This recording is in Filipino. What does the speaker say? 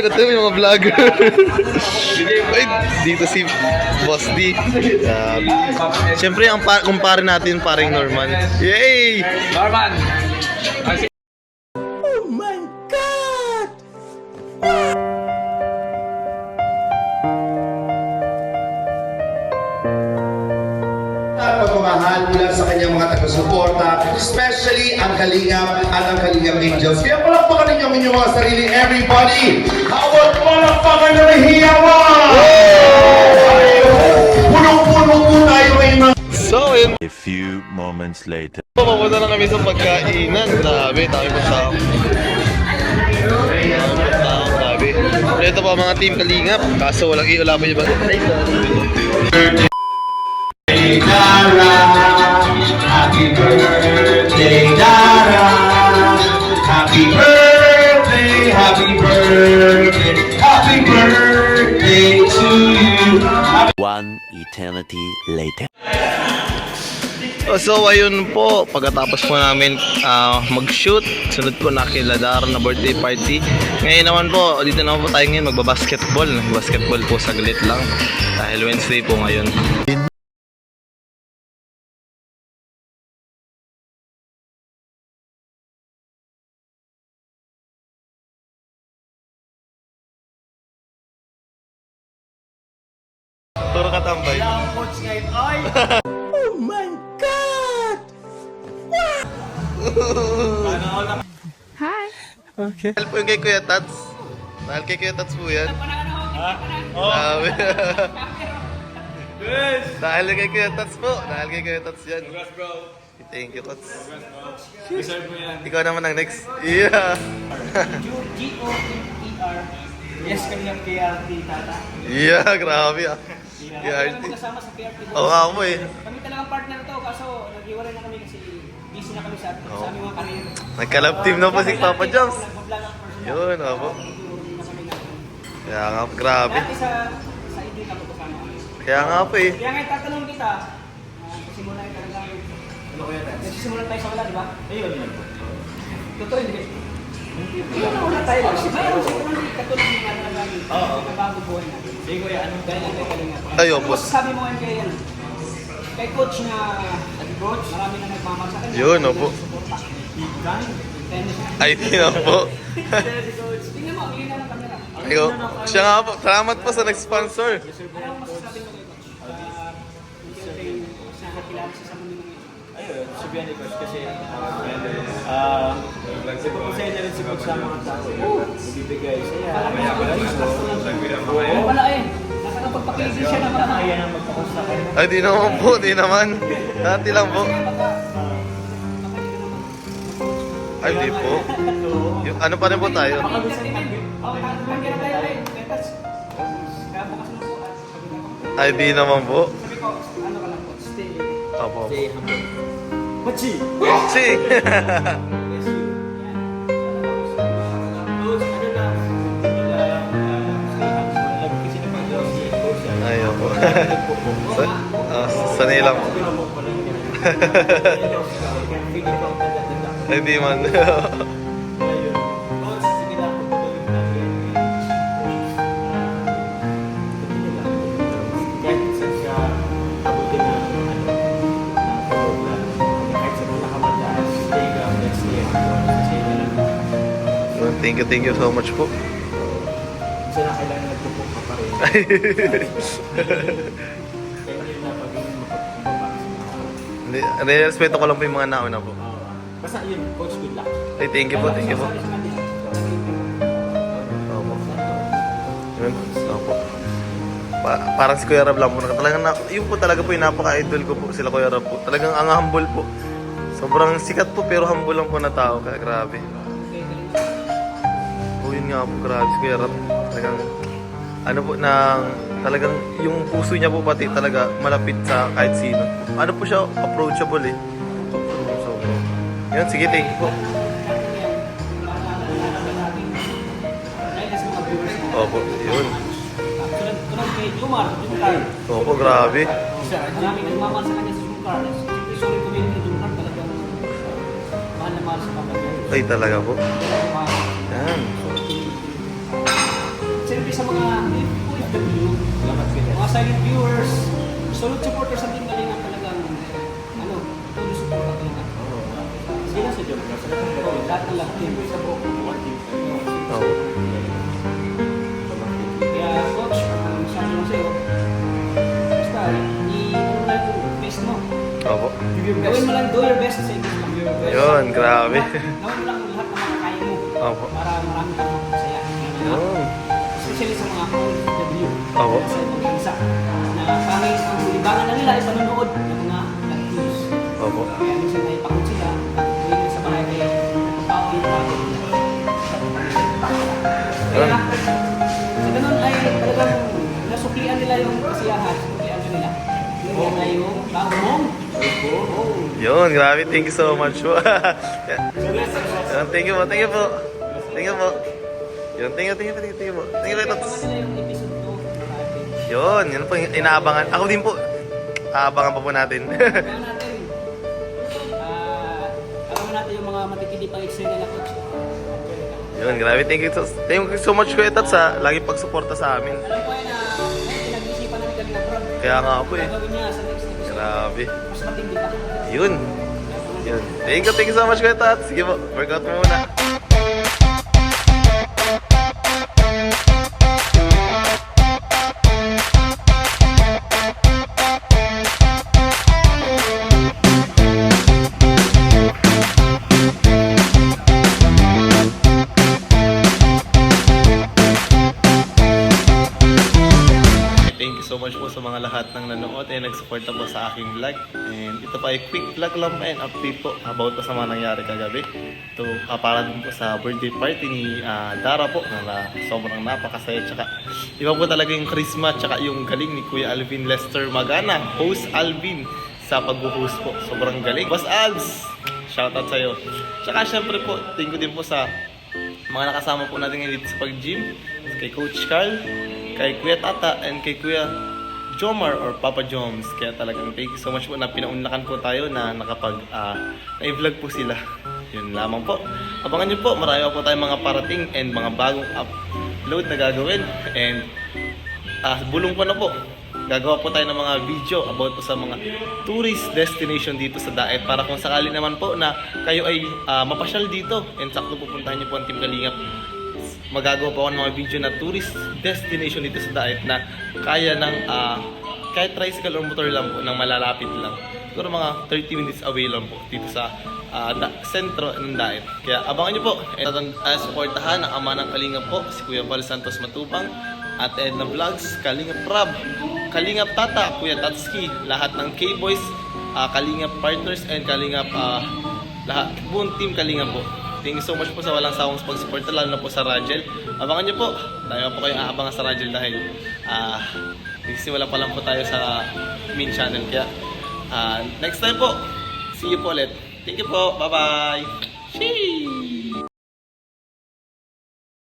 ito yung mga vlogger. Ay, dito si Boss D. Siyempre, ang kumpare natin, paring Norman. Yay! Norman! Oh my God! Pagmamahal mula sa kanyang mga taga-suporta, especially ang Kalingap at ang Kalingap Angels. Kaya palakpakan ninyo ang inyong mga sarili, everybody! Hawag palakpakan na nahiyawa! Punong-puno po tayo ngayon mga... So, yun. A few moments later. Papunta na kami sa pagkainan. Grabe, tayo pa tao. Grabe. Ito pa mga team Kalingap. Kaso wala pa yung iba. Dara, happy birthday, Dara. Happy birthday, happy birthday, happy birthday to you. One eternity later. So ayun po, pagkatapos po namin mag-shoot, sunod po na kila Dar na birthday party. Ngayon naman po, dito naman po tayo ngayon magbabasketball. Basketball po saglit lang dahil Wednesday po ngayon. Turo ka tambay. Oh my God! Dahil po yung kay Kuya Tats. Dahil kay Kuya Tats po yan. Grabe. Dahil kay Kuya Tats po. Dahil kay Kuya Tats yan. Thank you, Tats. Ikaw naman ang next. Yeah. G-O-N-E-R. Yes, kanyang KRT, tata. Yeah, grabe ah. KRT. Kasama sa KRT. Oo nga mo eh. Kami talagang partner to, kaso nag-iwalay na kami kasi busy na kami sa aming mga karir. Nagkalab team na po si Papa Joms. Nag-vlog ang personal. Yun, ako. Kaya nga, grabe. Dati sa idea ako kasama kami. Kaya nga po eh. Kaya ngayon tatanong kita, nagsisimula tayo talagang, nagsisimula tayo sa wala, di ba? Ayun. Totoo hindi. Hindi na wala tayo. Kasi mayroon sa mga katulad ng mga nagagawin. Oo. Nagbabago buhay natin. Sige kuya, anong dahil ang kay Kalinga? Ay, opo. Sabi mo ngayon kay coach na coach, marami na nagmamahal sa kanya. Yun, opo. Tennis. Ay, di na po. Tingnan mo, ang lina ng camera. Ayo, siya nga po. Salamat po sa nag-sponsor. Anong masasabi mo kay coach? Siya nakilala siya sa mundo ngayon. Ayun, sabihan ni Coach kasi siguro na rin si Coach sa mga tao. Ibibigay saya. Oo pala eh. Nakakapagpakiligin siya na mga Kaya nang magpakos sa akin. Ay, di naman po. Di naman. Dati lang po. Ay, di po. Yung, ano pa rin po tayo? Ay, di naman po. Opo. Pachi! Si. Ay, opo. Sanay lang po. Ay, di man. Thank you so much po. Kasi na kailangan nagpupok ka pa rin. Kaya yun na pagiging mapapababa. Respeto ko lang po yung mga nauna po. Basta yun, Coach, good luck. Ay, thank you po. Opo. Yun, opo. Parang si Kuya Rab lang po. Talagang yun po talaga po yung napaka-idol ko po. Sila Kuya Rab po. Talagang ang humble po. Sobrang sikat po pero humble lang po na tao. Kaya grabe. Yun nga po, grabe si Kuya Rab. Talagang, ano po, talagang yung puso niya po pati talaga malapit sa kahit sino. Ano po siya, approachable eh. So, yun, sige, thank you po. Opo, yun. Sunod kay Jumar, Jumar. Opo, grabe. Marami nagmamahal sa kanya sa Jumar. Sorry ko yung Jumar talagang mahal na mahal sa kapatid. Ay, talaga po. Yan. silent viewers, solid supporters sa Team Kalingap talagang, todo support at Kalingap. Sila sa job. Oo, lahat ng love team. Sa buong one team. Oo. Kaya coach, sabi ko sa'yo, basta, i-ano lang yung best mo. Opo. Gawin mo lang, do your best sa English lang. Yun, grabe. Gawin mo lang lahat ng mga kaya mo. Opo. Para marami kang masaya. Yun. Especially sa mga OFW. Opo. Sa ibang bansa. Na parang ang libangan na nila ay panonood ng mga live news. Opo. Kaya minsan ay pagod sila. Uwi nila sa bahay kaya pagod. Kaya sa ganun ay talagang nasuklian nila yung kasiyahan. Nasuklian nila. Yung nila yung bahong. Yun, grabe. Thank you so much po. Yun, thank you po. Thank you po. Thank you po. Yun, thank you po. Thank you po. Thank you, Tots. Abangan nila yung episode 2. Yun po yung inaabangan. Ako din po. Aabangan pa po natin. Abangan natin. Abangan natin yung mga matitindi pang eksena nila, coach. Yun, grabe. Thank you so much, Kuya Tots, sa lagi pagsuporta sa amin. Alam ko yan na pinag-isipan namin kanina, bro. Kaya nga po eh. Gagawin niya sa next episode. Grabe. Mas matindi pa. Yun. Yun. Thank you so much, Kuya Tots. Sige po, workout mo muna. Thank you so much po sa mga lahat ng nanood at nag-suporta po sa aking vlog. And ito pa ay quick vlog lang pa and update po about po sa mga nangyari kagabi. Ito para din po sa birthday party ni Dara po na sobrang napakasaya. Tsaka iba po talaga yung charisma tsaka yung galing ni Kuya Alvin Lester Magana, host Alvin sa pag-host po. Sobrang galing. Boss Alves, shoutout sa'yo. Tsaka syempre po, thank you din po sa mga nakasama po natin ngayon dito sa pag-gym. Kay Coach Carl, kay Kuya Tata, and kay Kuya Jomar or Papa Joms. Kaya talagang thank you so much po na pinaunlakan po tayo na na-vlog po sila. Yun lamang po. Abangan nyo po, marami po tayong mga parating and mga bagong upload na gagawin. And bulong po na po. Gagawa po tayo ng mga video about po sa mga tourist destination dito sa Daet para kung sakali naman po na kayo ay mapasyal dito and sakto pupuntahan nyo po ang Team Kalingap. Magagawa po ako ng mga video na tourist destination dito sa Daet na kaya ng kahit tricycle or motor lang po, nang malalapit lang. Siguro mga 30 minutes away lang po dito sa sentro ng Daet. Kaya abangan nyo po. Supportahan ang ama ng Kalingap po, si Kuya Val Santos Matubang, at Edna Vlogs, Kalingap Rab, Kalingap Tata, Kuya Tatski, lahat ng K-Boys, Kalingap Partners, and Kalingap, lahat, buong Team Kalingap po. Thank you so much po sa walang sawang pag-support, lalo na po sa Rajel. Abangan nyo po. Tayo po kayong aabangan sa Rajel dahil nagsisimula pa lang po tayo sa main channel. Kaya next time po, see you po ulit. Thank you po. Bye-bye. Sheesh!